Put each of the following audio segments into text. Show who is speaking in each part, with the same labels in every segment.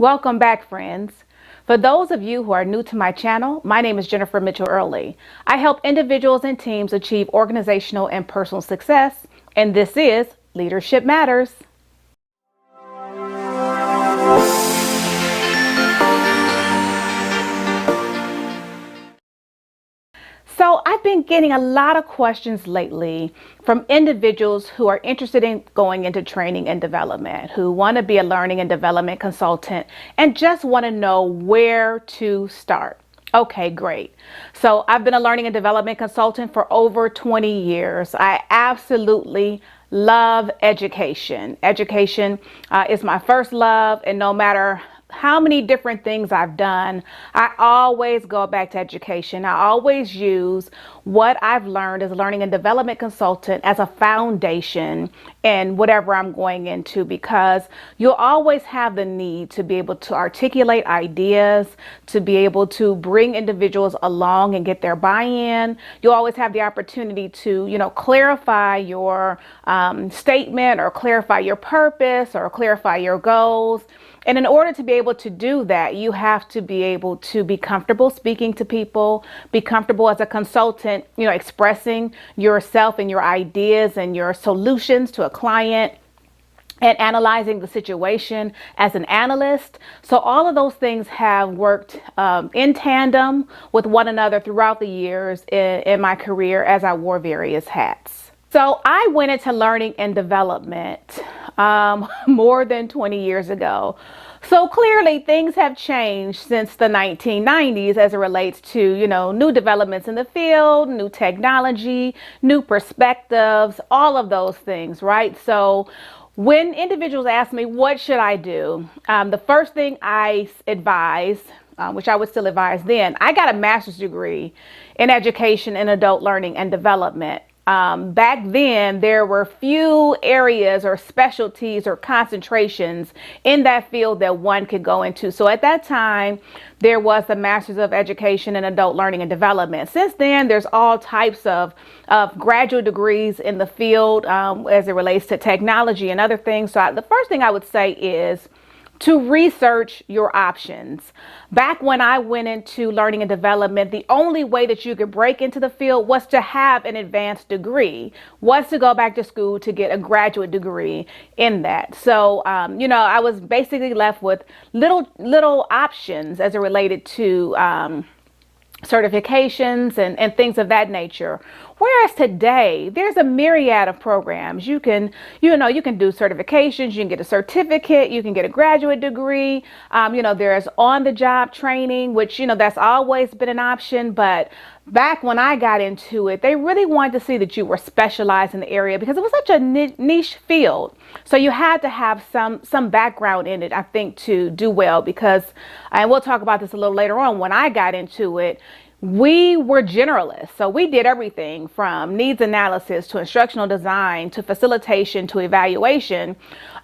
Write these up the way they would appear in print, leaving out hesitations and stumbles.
Speaker 1: Welcome back, friends. For those of you who are new to my channel, my name is Jennifer Mitchell Early. I help individuals and teams achieve organizational and personal success, and this is Leadership Matters. So I've been getting a lot of questions lately from individuals who are interested in going into training and development, who want to be a learning and development consultant and just want to know where to start. Okay, great. So I've been a learning and development consultant for over 20 years. I absolutely love education. Education is my first love, and no matter how many different things I've done, I always go back to education. I always use what I've learned as a learning and development consultant as a foundation in whatever I'm going into, because you'll always have the need to be able to articulate ideas, to be able to bring individuals along and get their buy-in. You'll always have the opportunity to, clarify your statement, or clarify your purpose, or clarify your goals. And in order to be able to do that, you have to be able to be comfortable speaking to people, be comfortable as a consultant, expressing yourself and your ideas and your solutions to a client, and analyzing the situation as an analyst. So all of those things have worked in tandem with one another throughout the years in my career as I wore various hats. So I went into learning and development more than 20 years ago. So clearly things have changed since the 1990s as it relates to, new developments in the field, new technology, new perspectives, all of those things, right? So when individuals ask me, what should I do? The first thing I advise, which I would still advise then, I got a master's degree in education and adult learning and development. Back then, there were few areas or specialties or concentrations in that field that one could go into. So at that time, there was the Master's of Education in Adult Learning and Development. Since then, there's all types of graduate degrees in the field as it relates to technology and other things. So the first thing I would say is to research your options. Back when I went into learning and development, the only way that you could break into the field was to have an advanced degree, was to go back to school to get a graduate degree in that. So, I was basically left with little options as it related to certifications and things of that nature. Whereas today, there's a myriad of programs. You can do certifications, you can get a certificate, you can get a graduate degree. There's on-the-job training, which, that's always been an option. But back when I got into it, they really wanted to see that you were specialized in the area because it was such a niche field. So you had to have some background in it, I think, to do well, because, and we'll talk about this a little later on, when I got into it, we were generalists. So we did everything from needs analysis to instructional design to facilitation to evaluation.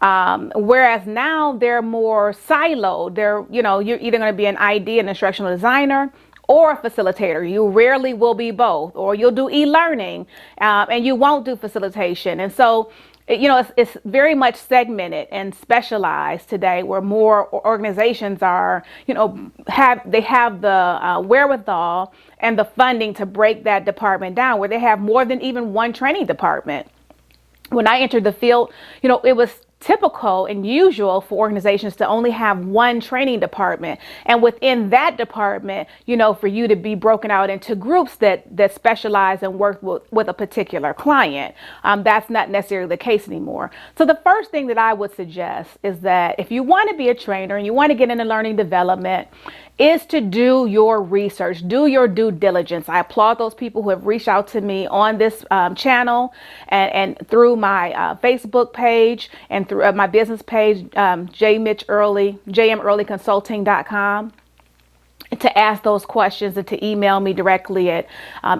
Speaker 1: Whereas now they're more siloed. You're either going to be an ID and instructional designer or a facilitator. You rarely will be both, or you'll do e-learning and you won't do facilitation. And so it's very much segmented and specialized today, where more organizations are, have the wherewithal and the funding to break that department down, where they have more than even one training department. When I entered the field, it was typical and usual for organizations to only have one training department, and within that department, for you to be broken out into groups that specialize and work with a particular client. That's not necessarily the case anymore. So the first thing that I would suggest is that if you want to be a trainer and you want to get into learning development, is to do your research, do your due diligence. I applaud those people who have reached out to me on this channel and through my Facebook page and through my business page, jmearleyconsulting.com. to ask those questions and to email me directly at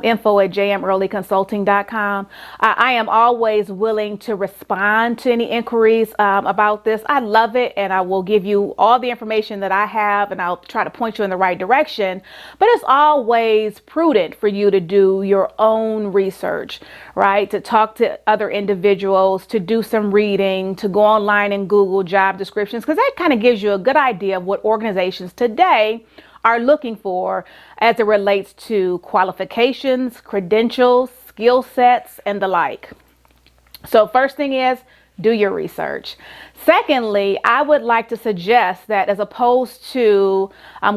Speaker 1: info@jmearlyconsulting.com. I am always willing to respond to any inquiries about this. I love it, and I will give you all the information that I have, and I'll try to point you in the right direction. But it's always prudent for you to do your own research, right? To talk to other individuals, to do some reading, to go online and Google job descriptions, because that kind of gives you a good idea of what organizations today are looking for as it relates to qualifications, credentials, skill sets, and the like. So first thing is, do your research. Secondly, I would like to suggest that as opposed to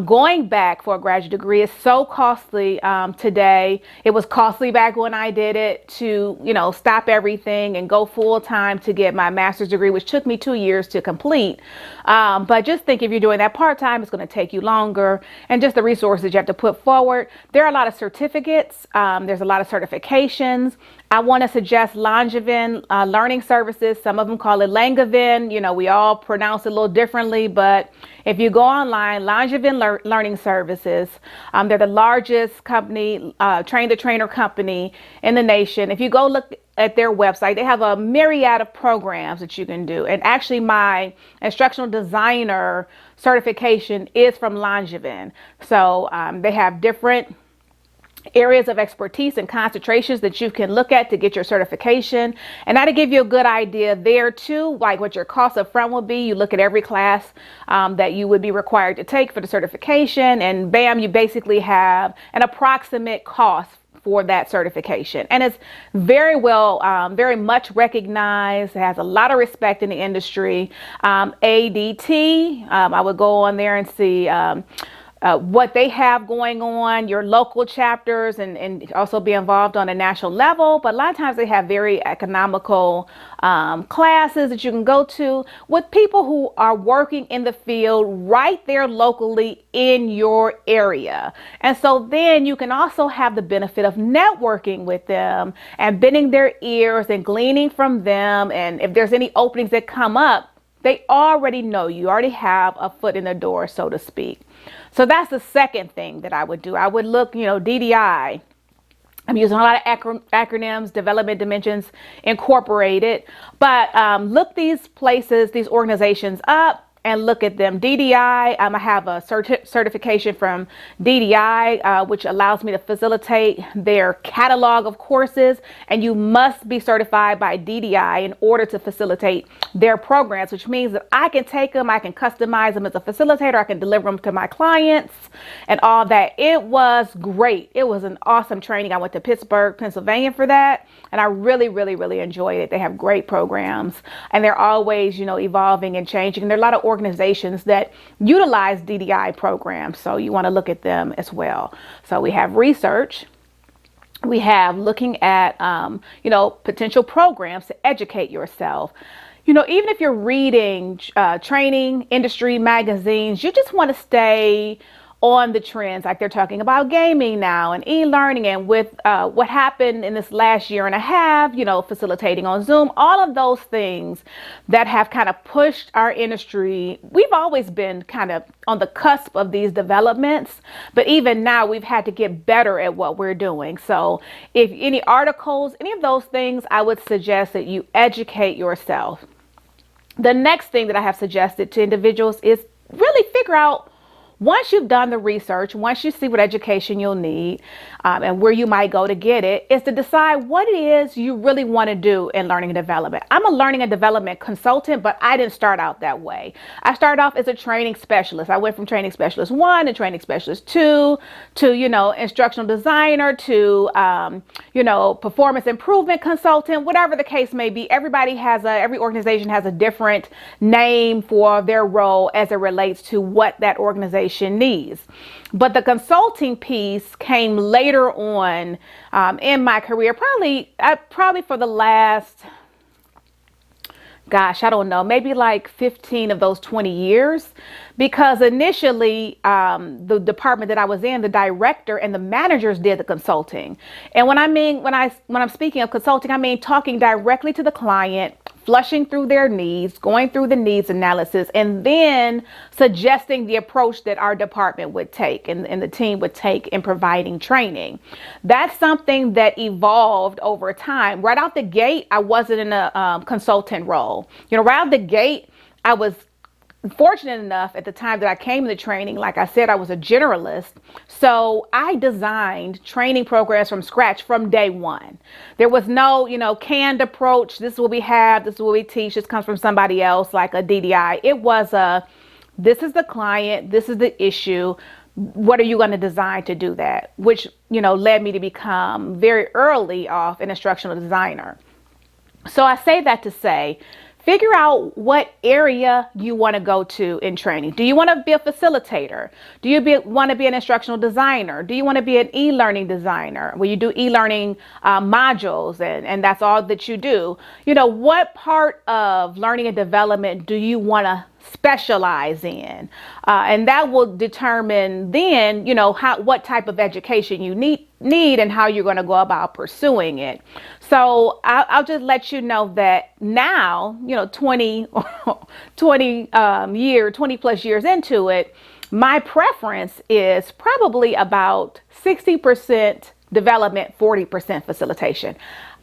Speaker 1: going back for a graduate degree, it's so costly today. It was costly back when I did it to, stop everything and go full time to get my master's degree, which took me 2 years to complete. But just think, if you're doing that part time, it's going to take you longer, and just the resources you have to put forward. There are a lot of certificates. There's a lot of certifications. I want to suggest Langevin Learning Services. Some of them call it Langevin. We all pronounce it a little differently, but if you go online, Langevin Learning Services, they're the largest company, train-the-trainer company in the nation. If you go look at their website, they have a myriad of programs that you can do. And actually, my instructional designer certification is from Langevin. So they have different areas of expertise and concentrations that you can look at to get your certification. And that'll give you a good idea there too, like what your cost up front will be. You look at every class that you would be required to take for the certification, and bam, you basically have an approximate cost for that certification. And it's very much recognized. It has a lot of respect in the industry. ADT, I would go on there and see what they have going on, your local chapters, and also be involved on a national level. But a lot of times they have very economical classes that you can go to with people who are working in the field right there locally in your area. And so then you can also have the benefit of networking with them and bending their ears and gleaning from them. And if there's any openings that come up, they already know you already have a foot in the door, so to speak. So that's the second thing that I would do. I would look, DDI. I'm using a lot of acronyms, Development Dimensions Incorporated, but look these places, these organizations up, and look at them. DDI, I have a certification from DDI, which allows me to facilitate their catalog of courses, and you must be certified by DDI in order to facilitate their programs, which means that I can take them, I can customize them as a facilitator, I can deliver them to my clients and all that. It was great. It was an awesome training. I went to Pittsburgh, Pennsylvania for that, and I really, really, really enjoyed it. They have great programs, and they're always, evolving and changing. And there are a lot of organizations that utilize DDI programs, so you want to look at them as well. So we have research, we have looking at potential programs to educate yourself. Even if you're reading training industry magazines, you just want to stay on the trends, like they're talking about gaming now and e-learning, and with what happened in this last year and a half, facilitating on Zoom, all of those things that have kind of pushed our industry. We've always been kind of on the cusp of these developments, but even now we've had to get better at what we're doing. So if any articles, any of those things, I would suggest that you educate yourself. The next thing that I have suggested to individuals is really figure out, once you've done the research, once you see what education you'll need and where you might go to get it, is to decide what it is you really want to do in learning and development. I'm a learning and development consultant, but I didn't start out that way. I started off as a training specialist. I went from training specialist 1 to training specialist 2 to, instructional designer to, performance improvement consultant, whatever the case may be. Every organization has a different name for their role as it relates to what that organization needs. But the consulting piece came later on in my career, probably for the last, I don't know, maybe like 15 of those 20 years, because initially the department that I was in, the director and the managers did the consulting. And when I'm speaking of consulting, I mean talking directly to the client, flushing through their needs, going through the needs analysis, and then suggesting the approach that our department would take and the team would take in providing training. That's something that evolved over time. Right out the gate, I wasn't in a consultant role. Right out the gate, I was fortunate enough at the time that I came to training, like I said, I was a generalist. So I designed training programs from scratch from day one. There was no, canned approach. This is what we have. This is what we teach. This comes from somebody else, like a DDI. It was this is the client. This is the issue. What are you going to design to do that? Which, led me to become very early off an instructional designer. So I say that to say, figure out what area you want to go to in training. Do you want to be a facilitator? Do you want to be an instructional designer? Do you want to be an e-learning designer where you do e-learning modules and that's all that you do? What part of learning and development do you want to specialize in? And that will determine then, what type of education you need and how you're going to go about pursuing it. So I'll just let you know that now, 20 plus years into it, my preference is probably about 60% development, 40% facilitation.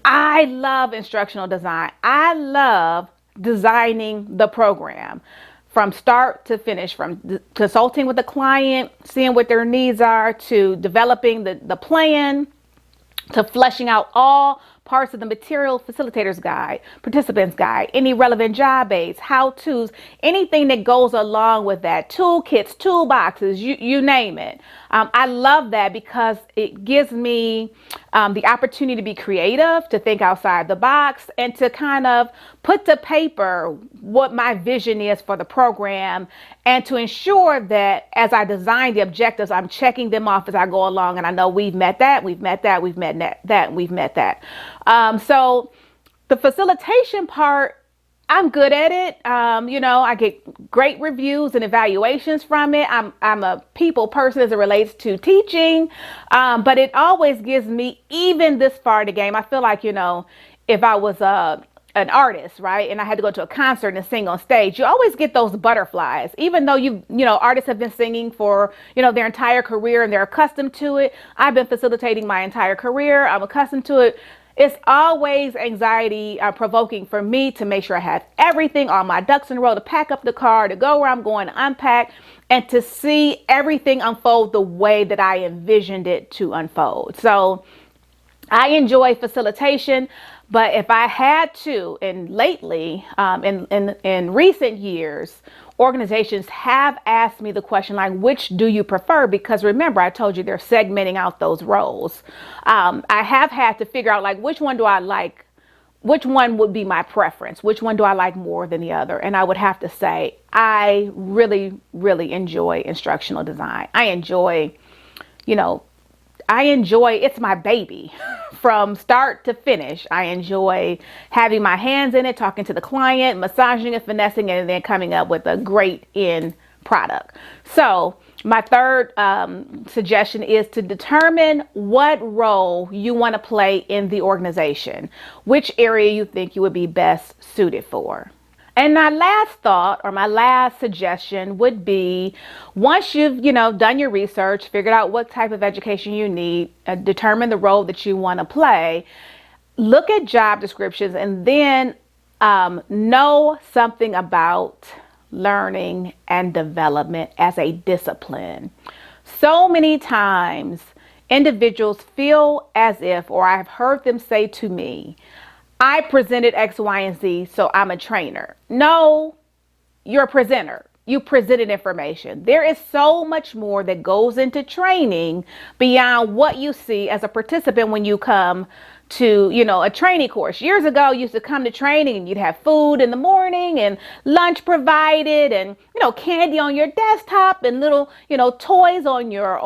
Speaker 1: I love instructional design. I love designing the program from start to finish, from consulting with the client, seeing what their needs are, to developing the plan, to fleshing out all parts of the material, facilitator's guide, participant's guide, any relevant job aids, how-tos, anything that goes along with that, toolkits, toolboxes, you name it. I love that because it gives me the opportunity to be creative, to think outside the box, and to kind of put to paper what my vision is for the program, and to ensure that as I design the objectives, I'm checking them off as I go along, and I know we've met that, we've met that, we've met that, and we've met that. So the facilitation part, I'm good at it. I get great reviews and evaluations from it. I'm a people person as it relates to teaching, but it always gives me, even this far in the game, I feel like, if I was an artist, right, and I had to go to a concert and sing on stage, you always get those butterflies, even though artists have been singing for, their entire career and they're accustomed to it. I've been facilitating my entire career. I'm accustomed to it. It's always anxiety provoking for me to make sure I have everything, all my ducks in a row, to pack up the car, to go where I'm going, to unpack, and to see everything unfold the way that I envisioned it to unfold. So I enjoy facilitation, but if I had to, and lately, in recent years, organizations have asked me the question, like, which do you prefer? Because remember, I told you they're segmenting out those roles. I have had to figure out, like, which one do I like? Which one would be my preference? Which one do I like more than the other? And I would have to say, I really, really enjoy instructional design. I enjoy, it's my baby from start to finish. I enjoy having my hands in it, talking to the client, massaging and finessing it, and then coming up with a great end product. So my third suggestion is to determine what role you want to play in the organization, which area you think you would be best suited for. And my last thought, or my last suggestion, would be, once you've, done your research, figured out what type of education you need, determine the role that you want to play, look at job descriptions, and then know something about learning and development as a discipline. So many times individuals feel as if, or I've heard them say to me, I presented X, Y, and Z, so I'm a trainer. No, you're a presenter. You presented information. There is so much more that goes into training beyond what you see as a participant when you come to, a training course. Years ago, you used to come to training and you'd have food in the morning and lunch provided and, candy on your desktop and little, toys on your,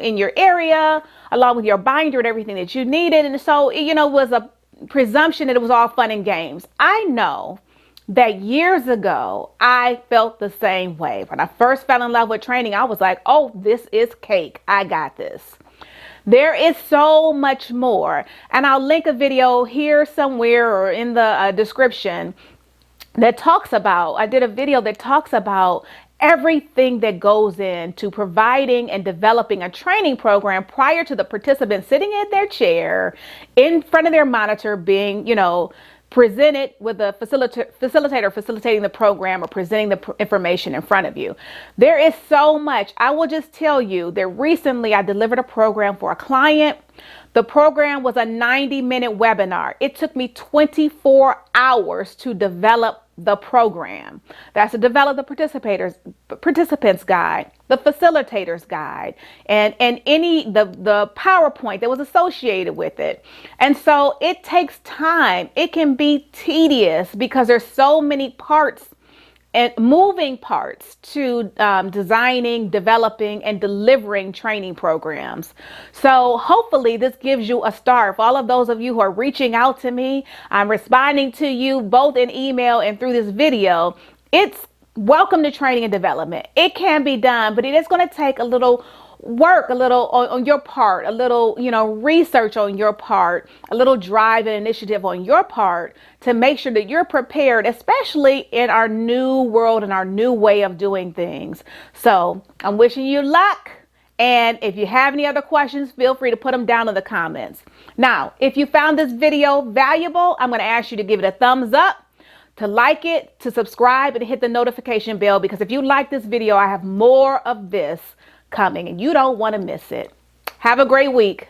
Speaker 1: in your area, along with your binder and everything that you needed. And so, it was a presumption that it was all fun and games. I know that years ago, I felt the same way. When I first fell in love with training, I was like, oh, this is cake. I got this. There is so much more. And I'll link a video here somewhere or in the description that talks about, I did a video that talks about everything that goes into providing and developing a training program prior to the participant sitting in their chair in front of their monitor being, presented with a facilitator facilitating the program or presenting the information in front of you. There is so much. I will just tell you that recently I delivered a program for a client. The program was a 90-minute webinar. It took me 24 hours to develop the program. That's to develop the participants guide, the facilitators guide, and the PowerPoint that was associated with it. And so it takes time. It can be tedious because there's so many parts and moving parts to designing, developing, and delivering training programs. So hopefully this gives you a start. For all of those of you who are reaching out to me, I'm responding to you both in email and through this video. It's welcome to training and development. It can be done, but it is going to take a little work, a little on your part, a little, research on your part, a little drive and initiative on your part to make sure that you're prepared, especially in our new world and our new way of doing things. So I'm wishing you luck. And if you have any other questions, feel free to put them down in the comments. Now, if you found this video valuable, I'm going to ask you to give it a thumbs up, to like it, to subscribe, and hit the notification bell, because if you like this video, I have more of this coming and you don't want to miss it. Have a great week.